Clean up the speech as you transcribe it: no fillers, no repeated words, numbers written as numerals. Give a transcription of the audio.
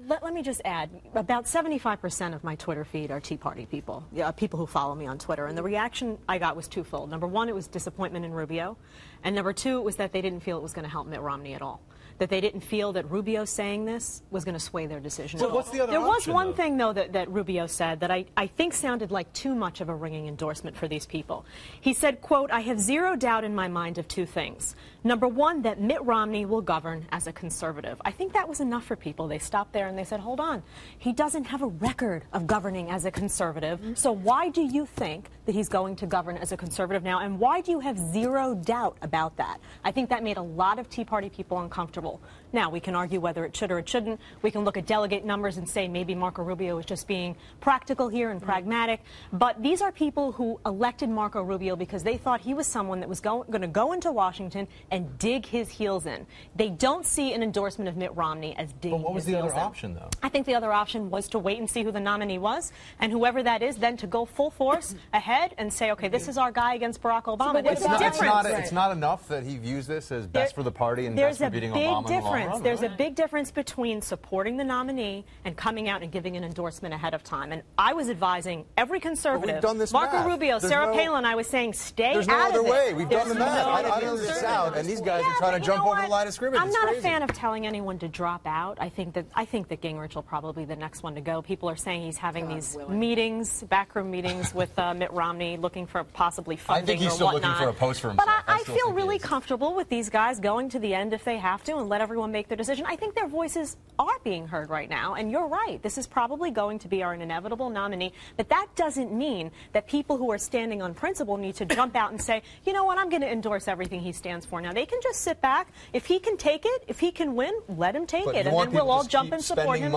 let me just add, about 75% of my Twitter feed are Tea Party people, people who follow me on Twitter. And the reaction I got was twofold. Number one, it was disappointment in Rubio. And number two, it was that they didn't feel it was going to help Mitt Romney at all. That they didn't feel that Rubio saying this was going to sway their decision. So what's the other There was option, one though? thing, though, that Rubio said that I think sounded like too much of a ringing endorsement for these people. He said, quote, "I have zero doubt in my mind of two things. Number one, that Mitt Romney will govern as a conservative." I think that was enough for people. They stopped there and they said, hold on. He doesn't have a record of governing as a conservative, so why do you think that he's going to govern as a conservative now, and why do you have zero doubt about that? I think that made a lot of Tea Party people uncomfortable. Now, we can argue whether it should or it shouldn't. We can look at delegate numbers and say maybe Marco Rubio is just being practical here and pragmatic. But these are people who elected Marco Rubio because they thought he was someone that was going to go into Washington and dig his heels in. They don't see an endorsement of Mitt Romney as digging his heels in. But what was the other option, though? I think the other option was to wait and see who the nominee was, and whoever that is, then to go full force ahead and say, okay, this is our guy against Barack Obama. It's not enough that he views this as best for the party and best for beating Obama in the long run. There's a big difference between supporting the nominee and coming out and giving an endorsement ahead of time. And I was advising every conservative, Marco Rubio, Sarah Palin, I was saying stay out of it. There's no other way. We've done the math. I don't this out, and these guys are trying to jump over the line of scrimmage. I'm not a fan of telling anyone to drop out. I think that Gingrich will probably be the next one to go. People are saying he's having these meetings, backroom meetings with Mitt Romney, looking for possibly funding. I think he's still looking for a post for himself. But I feel really comfortable with these guys going to the end if they have to and let everyone make their decision. I think their voices are being heard right now, and you're right. This is probably going to be our inevitable nominee, but that doesn't mean that people who are standing on principle need to jump out and say, you know what, I'm going to endorse everything he stands for now. They can just sit back. If he can take it, if he can win, let him take it, and then we'll all jump and support him.